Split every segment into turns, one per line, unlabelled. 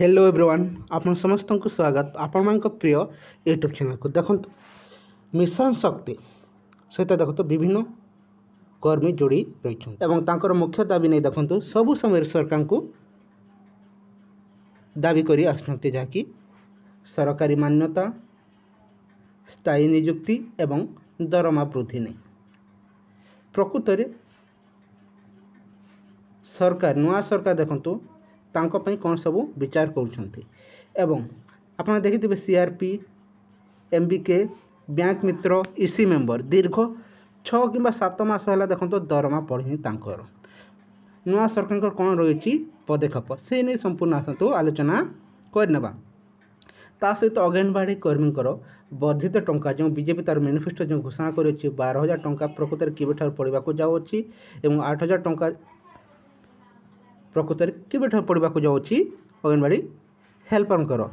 Hello everyone आपण समस्त को स्वागत आपण मान प्रिय यूट्यूब चैनल को देखो मिशन शक्ति सहित देखो विभिन्न कर्मी जोड़ी रही एवं तांकर मुख्य दाबी नहीं देखो सबु समय सरकार को दाबी करी आसुछंती जाकि सरकारी मान्यता स्थायी नियुक्ति एवं दरमा वृद्धि नहीं प्रकृत में सरकार नुआ सरकार देखो तांको पई कौन सबू विचार करुछंती एवं आपण देखिथिबे सीआरपी एमबीके बैंक मित्र इसी मेंबर दीर्घ 6 किंबा 7 मास होला देखंतो दरमा पड़िनी तांकर नुआ सरकार कौन रही पदक्षेप से नहीं संपूर्ण आसतु आलोचना करनेबा ता सहित अंगनवाड़ी कर्मी वर्धित टंका जो बीजेपी तार मैनिफेस्टो जो घोषणा कर 12,000 टंका प्रकृत केबेठार पड़वा जाऊँगी और 8,000 टंका प्रकृत केबेठार पड़वा जाऊँगी अंगनवाड़ी हेल्पर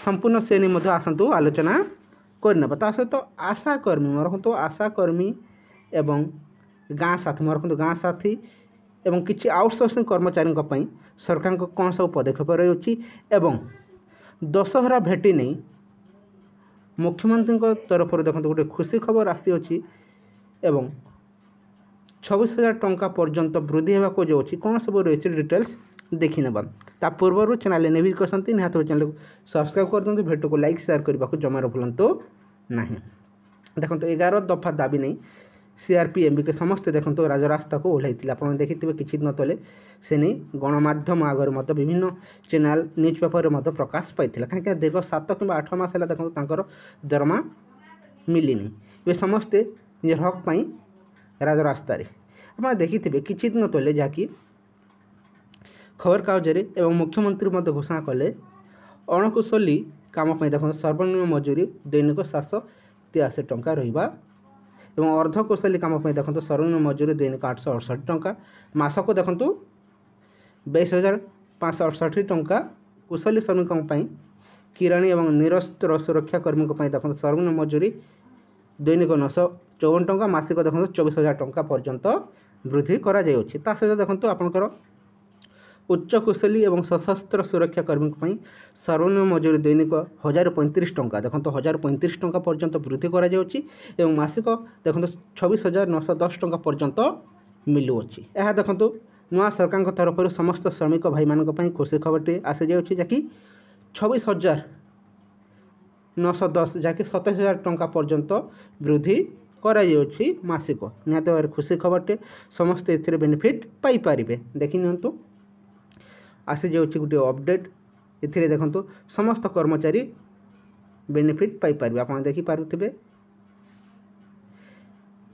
संपूर्ण से नहीं आसतु आलोचना करने ता सहित आशा कर्मी रखु आशा कर्मी एवं गाँ साथी रखु गाँ साथी एवं किसी आउटसोर्सिंग कर्मचारी सरकार को कौन सब पदक्षेप रही एवं दशहरा भेटी नहीं मुख्यमंत्री तरफ देखो गोटे खुशी खबर आसी अच्छी एवं 26,000 टंका पर्यंत वृद्धि होगा जाऊँगी कौन सब रही डिटेल्स देखी ना ता पूर्व चैनल ने भी करते निहत चैनल को सब्सक्राइब कर दिखाँ भिडियो को लाइक शेयर करने को जमार भूलु ना देखो 11 दफा दाबी नहीं सीआरपी एमबीके समस्ते देखो राजरास्ता को ओह्लैते आप देखिए किसी दिन तले से नहीं गणमाध्यम आगे मत विभिन्न चैनल न्यूज पेपर में प्रकाश पाई कहीं दीर्घ 7 कि 8 मास है देखो दरमा मिलनी ये समस्ते निज हक पाई राजरास्ता आप देखिए किसी दिन तले जहाँकि खबर कागज एवं मुख्यमंत्री घोषणा कले अणकुशली काम देखो सर्वनिम्न मजूरी दैनिक 783 टंका रहा एवं अर्धकुशली काम देखो सर्वनिम्न मजूरी दैनिक 868 टंका मासक देखो 22,568 टंका कुशली श्रमिकों किराणी एवं निरस्त्र सुरक्षा कर्मी देखो सर्वनिम्न मजूरी दैनिक 954 टंका मासिक देखो 24,000 टंका पर्यंत वृद्धि करा सहित देखो आपंकर उच्च कुशली एवं सशस्त्र सुरक्षा कर्मी सर्वनिम्न मजूरी दैनिक 1,035 टंका देखो 1,035 टंका पर्यंत वृद्धि करा एवं मासिक देखो 26,910 टंका पर्यंत मिलुअछि यह देखो नुआ सरकार तरफ समस्त श्रमिक भाई मान खुशी खबरटी आसी जाऊँगी जहाँकि 26,910 जहाँकि 27,000 टंका पर्यंत वृद्धि करा मासिक निहत भाव खुशी खबरटे समस्त ए बेनिफिट पाई पारिबे देखि नियंतु आसी जाऊँगी गोटे अपडेट ए देखो समस्त कर्मचारी बेनिफिट पाई पारिबे आप देखि पारुथिबे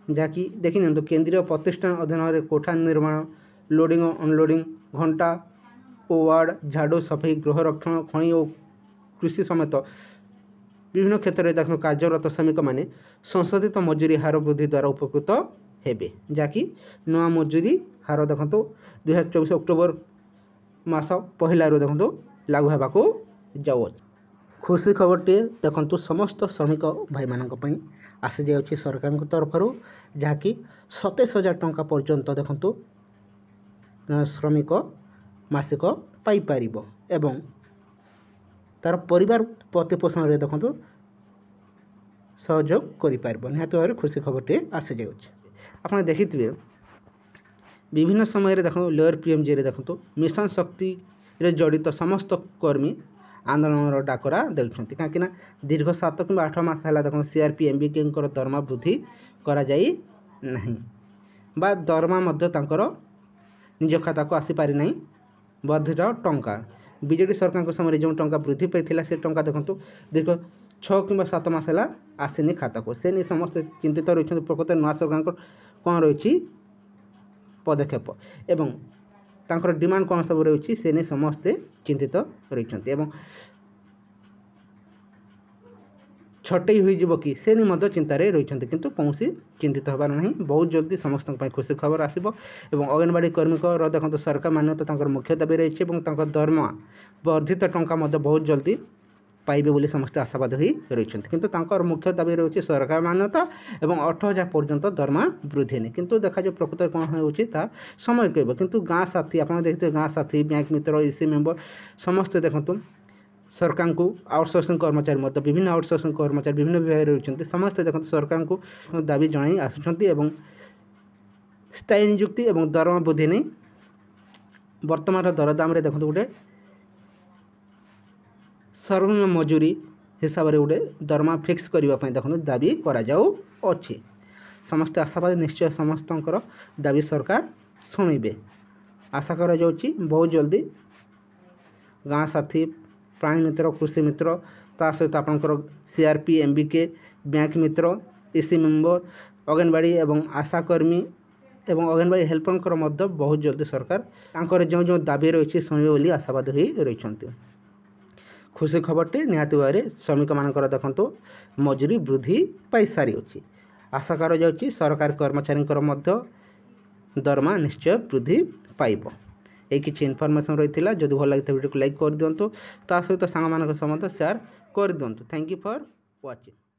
जहाँकि देखि नियंतु केंद्रीय प्रतिष्ठान अधीन कोठा निर्माण लोडिंग अनलोडिंग घंटा ओ वार्ड झाड़ू सफाई गृहरक्षण खनि और कृषि समेत विभिन्न क्षेत्र में देखो कार्यरत श्रमिक मैंने संशोधित मजूरी हार वृद्धि द्वारा उपकृत हेबे जहाँकि नवा मजूरी हार देखो 2024 अक्टोबर मास पहला देखो लागू होगा जाऊ खुशी खबरटे देखो समस्त श्रमिक भाई मान आसी जाऊँगी सरकार तरफ जहाँकि 27,000 टंका पर्यंत देखो श्रमिक मासिक पाइपर एवं तार परिवार प्रतिपोषण में देखो सहयोग कर निहत भाव खुशी खबरटे आसी जाऊँगी आप देखिए विभिन्न समय देखो लोअर पीएमजी रे देखो मिशन शक्ति रे जड़ित समस्त कर्मी आंदोलन डाकरा देउछंती कहीं दीर्घ 7 कि 8 मास है देखो सीआरपी एमबीके दरमा वृद्धि करा जाई नहीं बा दरमा मध्य तांकर निज खाता को आसी पारि नहीं वर्धित टंका बीजेडी सरकार के समय जो टंका वृद्धि पाई से टंका देखो दीर्घ 6 कि 7 मास है आसीनी खाता को से नहीं समस्त चिंतित रही प्रकृत नुआ सरकार कौन रही पदक्षेप एवं तांकर डिमांड कौन सब रही से नहीं समस्ते चिंतित रही छटई हो कि से नहीं चिंतार रही किंतु कौन चिंतित होबार नहीं बहुत जल्दी समस्त खुशी खबर आसब एवं अंगनवाड़ी कर्मी देखो सरकार मान्यता मुख्य दाबी रही दरमा वर्धित टंका बहुत जल्दी ପାଇବେ ବୋଲି ସମସ୍ତେ ଆଶାବାଦୀ ହୋଇ ରହିଛନ୍ତି। କିନ୍ତୁ ତାଙ୍କର ମୁଖ୍ୟ ଦାବି ରହୁଛି ସରକାର ମାନ୍ୟତା ଏବଂ 8,000 ପର୍ଯ୍ୟନ୍ତ ଦରମା ବୃଦ୍ଧି ନେଇ। କିନ୍ତୁ ଦେଖାଯାଉ ପ୍ରକୃତରେ କ'ଣ ହେଉଛି ତାହା ସମୟ କହିବ। କିନ୍ତୁ ଗାଁ ସାଥୀ, ଆପଣ ଦେଖିଥିବେ ଗାଁ ସାଥୀ, ବ୍ୟାଙ୍କ ମିତ୍ର, ଇସି ମେମ୍ବର ସମସ୍ତେ ଦେଖନ୍ତୁ ସରକାରଙ୍କୁ ଆଉଟସୋର୍ସିଂ କର୍ମଚାରୀ ମଧ୍ୟ ବିଭିନ୍ନ ଆଉଟସୋର୍ସିଂ କର୍ମଚାରୀ ବିଭିନ୍ନ ବିଭାଗରେ ରହିଛନ୍ତି। ସମସ୍ତେ ଦେଖନ୍ତୁ ସରକାରଙ୍କୁ ଦାବି ଜଣାଇ ଆସୁଛନ୍ତି ଏବଂ ସ୍ଥାୟୀ ନିଯୁକ୍ତି ଏବଂ ଦରମା ବୃଦ୍ଧି ନେଇ ବର୍ତ୍ତମାନର ଦରଦାମରେ ଦେଖନ୍ତୁ ଗୋଟେ ସର୍ବନିମ୍ନ ମଜୁରୀ ହିସାବରେ ଗୋଟେ ଦରମା ଫିକ୍ସ କରିବା ପାଇଁ ଦେଖନ୍ତୁ ଦାବି କରାଯାଉଅଛି। ସମସ୍ତେ ଆଶାବାଦୀ ନିଶ୍ଚୟ ସମସ୍ତଙ୍କର ଦାବି ସରକାର ଶୁଣିବେ। ଆଶା କରାଯାଉଛି ବହୁତ ଜଲ୍ଦି ଗାଁ ସାଥୀ, ପ୍ରାଣୀ ମିତ୍ର, କୃଷି ମିତ୍ର, ତା ସହିତ ଆପଣଙ୍କର CRP, MBK, ବ୍ୟାଙ୍କ ମିତ୍ର, ଇସି ମେମ୍ବର, ଅଙ୍ଗନବାଡ଼ି ଏବଂ ଆଶାକର୍ମୀ ଏବଂ ଅଙ୍ଗନବାଡ଼ି ହେଲ୍ପରଙ୍କର ମଧ୍ୟ ବହୁତ ଜଲ୍ଦି ସରକାର ତାଙ୍କର ଯେଉଁ ଯେଉଁ ଦାବି ରହିଛି ଶୁଣିବେ ବୋଲି ଆଶାବାଦୀ ହୋଇ ରହିଛନ୍ତି। ଖୁସି ଖବରଟି ନିହାତି ଭାବରେ ଶ୍ରମିକମାନଙ୍କର ଦେଖନ୍ତୁ ମଜୁରୀ ବୃଦ୍ଧି ପାଇସାରିଅଛି। ଆଶା କରାଯାଉଛି ସରକାରୀ କର୍ମଚାରୀଙ୍କର ମଧ୍ୟ ଦରମା ନିଶ୍ଚୟ ବୃଦ୍ଧି ପାଇବ। এই କିଛି ଇନଫର୍ମେସନ୍ ରହିଥିଲା। ଯଦି ଭଲ ଲାଗିଥାଏ ଭିଡ଼ିଓକୁ ଲାଇକ୍ କରିଦିଅନ୍ତୁ, ତା ସହିତ ସାଙ୍ଗମାନଙ୍କ ସହ ମଧ୍ୟ ସେୟାର କରିଦିଅନ୍ତୁ। Thank you for watching.